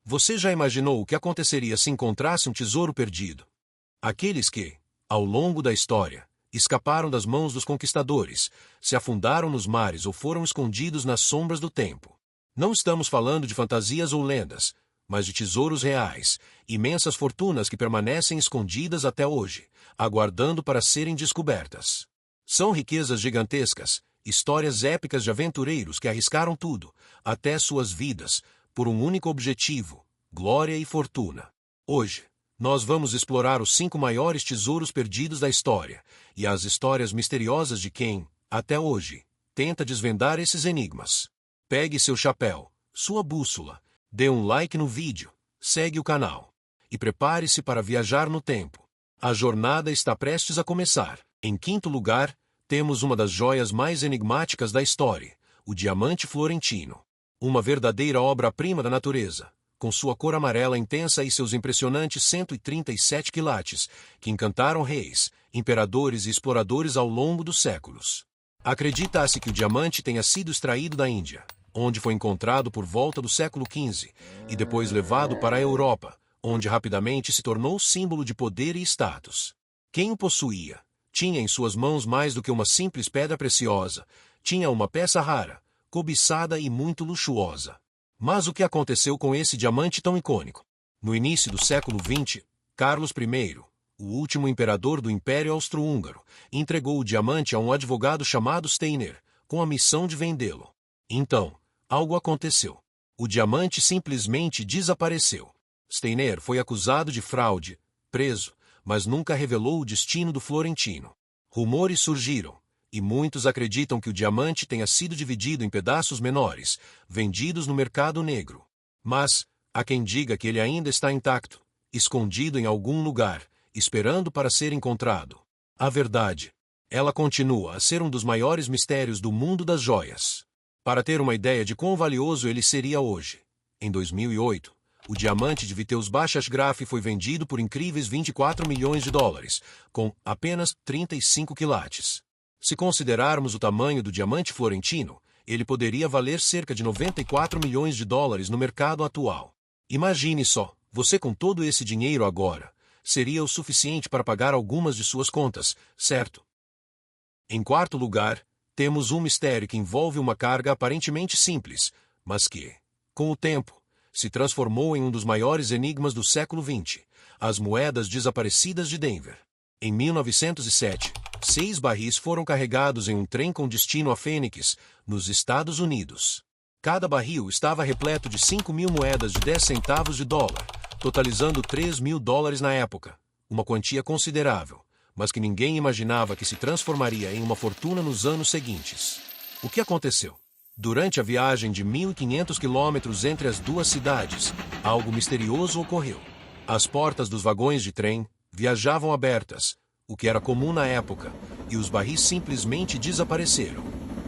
Você já imaginou o que aconteceria se encontrasse um tesouro perdido? Aqueles que, ao longo da história, escaparam das mãos dos conquistadores, se afundaram nos mares ou foram escondidos nas sombras do tempo. Não estamos falando de fantasias ou lendas, mas de tesouros reais, imensas fortunas que permanecem escondidas até hoje, aguardando para serem descobertas. São riquezas gigantescas, histórias épicas de aventureiros que arriscaram tudo, até suas vidas, por um único objetivo: glória e fortuna. Hoje, nós vamos explorar os 5 maiores tesouros perdidos da história, e as histórias misteriosas de quem, até hoje, tenta desvendar esses enigmas. Pegue seu chapéu, sua bússola, dê um like no vídeo, segue o canal, e prepare-se para viajar no tempo. A jornada está prestes a começar. Em quinto lugar, temos uma das joias mais enigmáticas da história, o diamante florentino. Uma verdadeira obra-prima da natureza, com sua cor amarela intensa e seus impressionantes 137 quilates, que encantaram reis, imperadores e exploradores ao longo dos séculos. Acredita-se que o diamante tenha sido extraído da Índia, onde foi encontrado por volta do século XV, e depois levado para a Europa, onde rapidamente se tornou símbolo de poder e status. Quem o possuía tinha em suas mãos mais do que uma simples pedra preciosa, tinha uma peça rara, cobiçada e muito luxuosa. Mas o que aconteceu com esse diamante tão icônico? No início do século XX, Carlos I, o último imperador do Império Austro-Húngaro, entregou o diamante a um advogado chamado Steiner, com a missão de vendê-lo. Então, algo aconteceu. O diamante simplesmente desapareceu. Steiner foi acusado de fraude, preso, mas nunca revelou o destino do florentino. Rumores surgiram, e muitos acreditam que o diamante tenha sido dividido em pedaços menores, vendidos no mercado negro. Mas, há quem diga que ele ainda está intacto, escondido em algum lugar, esperando para ser encontrado. A verdade, ela continua a ser um dos maiores mistérios do mundo das joias. Para ter uma ideia de quão valioso ele seria hoje, em 2008, o diamante de Viteusz Bashas-Graf foi vendido por incríveis 24 milhões de dólares, com apenas 35 quilates. Se considerarmos o tamanho do diamante florentino, ele poderia valer cerca de 94 milhões de dólares no mercado atual. Imagine só, você com todo esse dinheiro agora, seria o suficiente para pagar algumas de suas contas, certo? Em quarto lugar, temos um mistério que envolve uma carga aparentemente simples, mas que, com o tempo, se transformou em um dos maiores enigmas do século XX, as moedas desaparecidas de Denver. Em 1907, 6 barris foram carregados em um trem com destino a Phoenix, nos Estados Unidos. Cada barril estava repleto de 5.000 moedas de 10 centavos de dólar, totalizando 3.000 dólares na época, uma quantia considerável, mas que ninguém imaginava que se transformaria em uma fortuna nos anos seguintes. O que aconteceu? Durante a viagem de 1.500 quilômetros entre as duas cidades, algo misterioso ocorreu. As portas dos vagões de trem viajavam abertas, o que era comum na época, e os barris simplesmente desapareceram.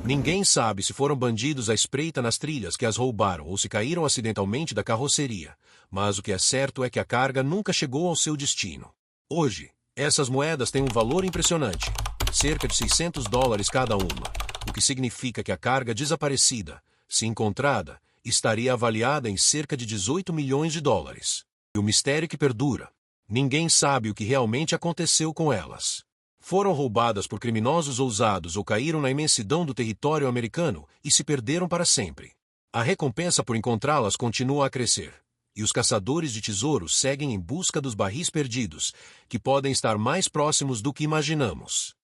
Ninguém sabe se foram bandidos à espreita nas trilhas que as roubaram ou se caíram acidentalmente da carroceria, mas o que é certo é que a carga nunca chegou ao seu destino. Hoje, essas moedas têm um valor impressionante, cerca de 600 dólares cada uma, o que significa que a carga desaparecida, se encontrada, estaria avaliada em cerca de 18 milhões de dólares. E o mistério que perdura. Ninguém sabe o que realmente aconteceu com elas. Foram roubadas por criminosos ousados ou caíram na imensidão do território americano e se perderam para sempre. A recompensa por encontrá-las continua a crescer, e os caçadores de tesouros seguem em busca dos barris perdidos, que podem estar mais próximos do que imaginamos.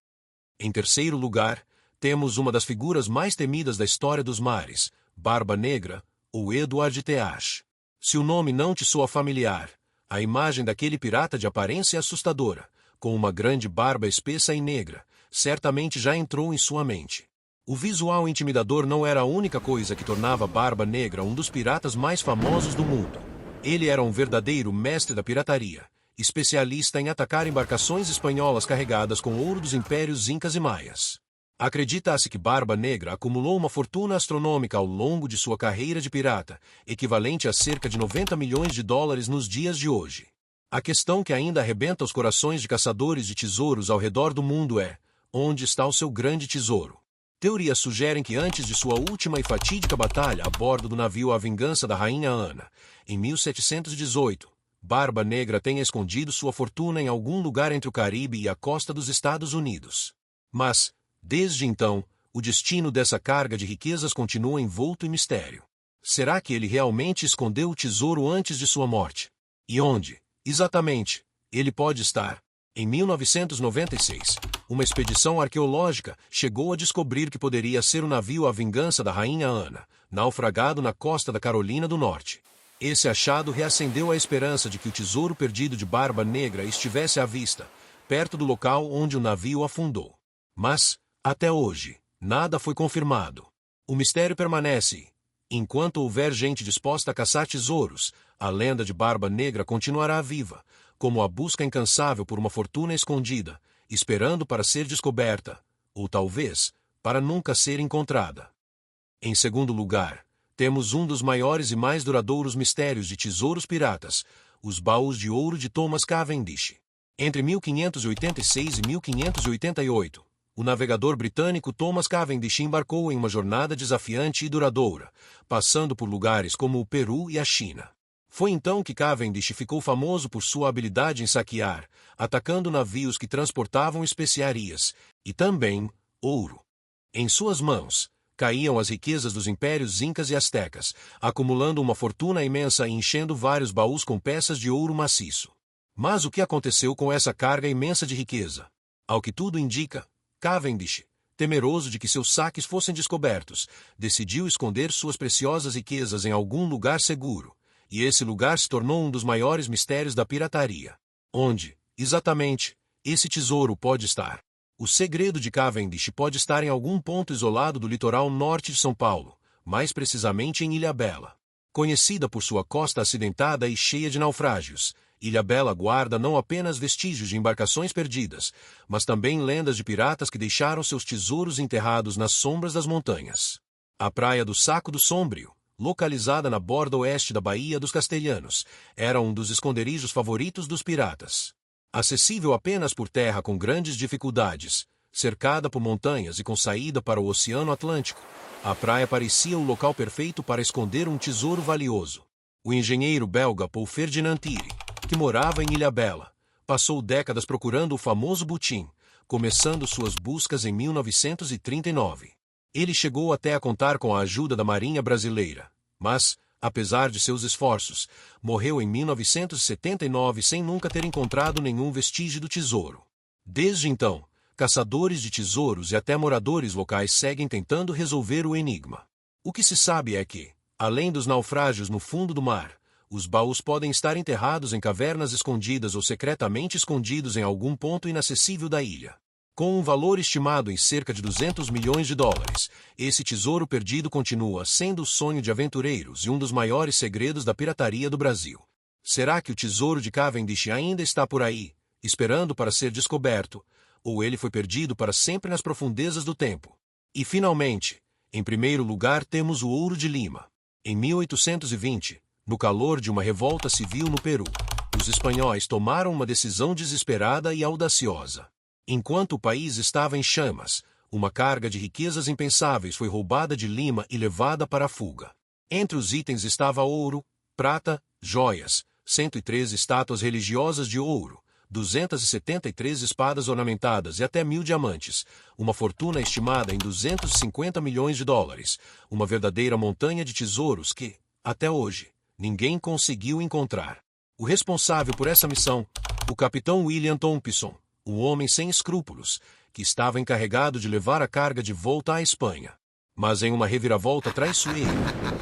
Em terceiro lugar, temos uma das figuras mais temidas da história dos mares, Barba Negra, ou Edward Teach. Se o nome não te soa familiar, a imagem daquele pirata de aparência assustadora, com uma grande barba espessa e negra, certamente já entrou em sua mente. O visual intimidador não era a única coisa que tornava Barba Negra um dos piratas mais famosos do mundo. Ele era um verdadeiro mestre da pirataria, especialista em atacar embarcações espanholas carregadas com ouro dos impérios Incas e Maias. Acredita-se que Barba Negra acumulou uma fortuna astronômica ao longo de sua carreira de pirata, equivalente a cerca de 90 milhões de dólares nos dias de hoje. A questão que ainda arrebenta os corações de caçadores de tesouros ao redor do mundo é: onde está o seu grande tesouro? Teorias sugerem que antes de sua última e fatídica batalha a bordo do navio A Vingança da Rainha Ana, em 1718, Barba Negra tenha escondido sua fortuna em algum lugar entre o Caribe e a costa dos Estados Unidos. Mas, desde então, o destino dessa carga de riquezas continua envolto em mistério. Será que ele realmente escondeu o tesouro antes de sua morte? E onde, exatamente, ele pode estar? Em 1996, uma expedição arqueológica chegou a descobrir que poderia ser o navio A Vingança da Rainha Ana, naufragado na costa da Carolina do Norte. Esse achado reacendeu a esperança de que o tesouro perdido de Barba Negra estivesse à vista, perto do local onde o navio afundou. Mas, até hoje, nada foi confirmado. O mistério permanece. Enquanto houver gente disposta a caçar tesouros, a lenda de Barba Negra continuará viva, como a busca incansável por uma fortuna escondida, esperando para ser descoberta, ou talvez, para nunca ser encontrada. Em segundo lugar, temos um dos maiores e mais duradouros mistérios de tesouros piratas, os baús de ouro de Thomas Cavendish. Entre 1586 e 1588, o navegador britânico Thomas Cavendish embarcou em uma jornada desafiante e duradoura, passando por lugares como o Peru e a China. Foi então que Cavendish ficou famoso por sua habilidade em saquear, atacando navios que transportavam especiarias, e também ouro. Em suas mãos, caíam as riquezas dos impérios incas e astecas, acumulando uma fortuna imensa e enchendo vários baús com peças de ouro maciço. Mas o que aconteceu com essa carga imensa de riqueza? Ao que tudo indica, Cavendish, temeroso de que seus saques fossem descobertos, decidiu esconder suas preciosas riquezas em algum lugar seguro, e esse lugar se tornou um dos maiores mistérios da pirataria. Onde, exatamente, esse tesouro pode estar? O segredo de Cavendish pode estar em algum ponto isolado do litoral norte de São Paulo, mais precisamente em Ilhabela. Conhecida por sua costa acidentada e cheia de naufrágios, Ilhabela guarda não apenas vestígios de embarcações perdidas, mas também lendas de piratas que deixaram seus tesouros enterrados nas sombras das montanhas. A Praia do Saco do Sombrio, localizada na borda oeste da Baía dos Castelhanos, era um dos esconderijos favoritos dos piratas. Acessível apenas por terra com grandes dificuldades, cercada por montanhas e com saída para o Oceano Atlântico, a praia parecia o local perfeito para esconder um tesouro valioso. O engenheiro belga Paul Ferdinand Thiry, que morava em Ilhabela, passou décadas procurando o famoso butim, começando suas buscas em 1939. Ele chegou até a contar com a ajuda da Marinha Brasileira, mas, apesar de seus esforços, morreu em 1979 sem nunca ter encontrado nenhum vestígio do tesouro. Desde então, caçadores de tesouros e até moradores locais seguem tentando resolver o enigma. O que se sabe é que, além dos naufrágios no fundo do mar, os baús podem estar enterrados em cavernas escondidas ou secretamente escondidos em algum ponto inacessível da ilha. Com um valor estimado em cerca de 200 milhões de dólares, esse tesouro perdido continua sendo o sonho de aventureiros e um dos maiores segredos da pirataria do Brasil. Será que o tesouro de Cavendish ainda está por aí, esperando para ser descoberto, ou ele foi perdido para sempre nas profundezas do tempo? E finalmente, em primeiro lugar temos o ouro de Lima. Em 1820, no calor de uma revolta civil no Peru, os espanhóis tomaram uma decisão desesperada e audaciosa. Enquanto o país estava em chamas, uma carga de riquezas impensáveis foi roubada de Lima e levada para a fuga. Entre os itens estava ouro, prata, joias, 113 estátuas religiosas de ouro, 273 espadas ornamentadas e até 1.000 diamantes, uma fortuna estimada em 250 milhões de dólares, uma verdadeira montanha de tesouros que, até hoje, ninguém conseguiu encontrar. O responsável por essa missão, o capitão William Thompson, um homem sem escrúpulos, que estava encarregado de levar a carga de volta à Espanha. Mas em uma reviravolta traiçoeira,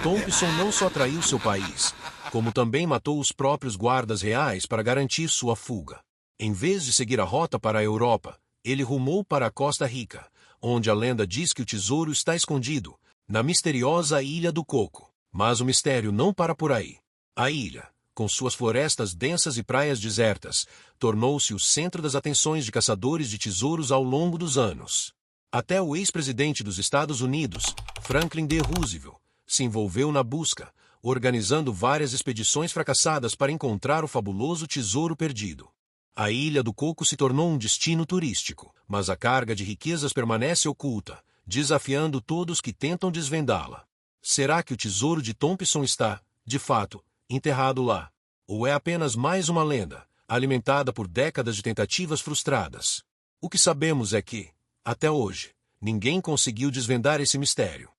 Thompson não só traiu seu país, como também matou os próprios guardas reais para garantir sua fuga. Em vez de seguir a rota para a Europa, ele rumou para a Costa Rica, onde a lenda diz que o tesouro está escondido, na misteriosa Ilha do Coco. Mas o mistério não para por aí. A ilha, com suas florestas densas e praias desertas, tornou-se o centro das atenções de caçadores de tesouros ao longo dos anos. Até o ex-presidente dos Estados Unidos, Franklin D. Roosevelt, se envolveu na busca, organizando várias expedições fracassadas para encontrar o fabuloso tesouro perdido. A Ilha do Coco se tornou um destino turístico, mas a carga de riquezas permanece oculta, desafiando todos que tentam desvendá-la. Será que o tesouro de Thompson está, de fato, enterrado lá? Ou é apenas mais uma lenda, alimentada por décadas de tentativas frustradas? O que sabemos é que, até hoje, ninguém conseguiu desvendar esse mistério.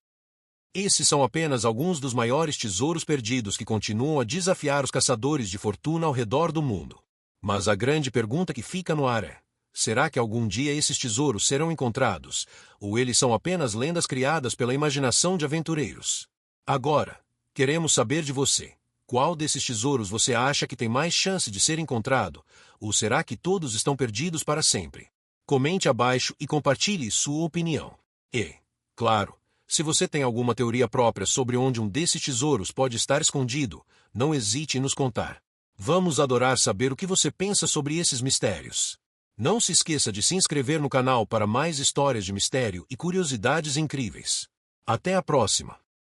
Esses são apenas alguns dos maiores tesouros perdidos que continuam a desafiar os caçadores de fortuna ao redor do mundo. Mas a grande pergunta que fica no ar é: será que algum dia esses tesouros serão encontrados, ou eles são apenas lendas criadas pela imaginação de aventureiros? Agora, queremos saber de você. Qual desses tesouros você acha que tem mais chance de ser encontrado, ou será que todos estão perdidos para sempre? Comente abaixo e compartilhe sua opinião. E, claro, se você tem alguma teoria própria sobre onde um desses tesouros pode estar escondido, não hesite em nos contar. Vamos adorar saber o que você pensa sobre esses mistérios. Não se esqueça de se inscrever no canal para mais histórias de mistério e curiosidades incríveis. Até a próxima!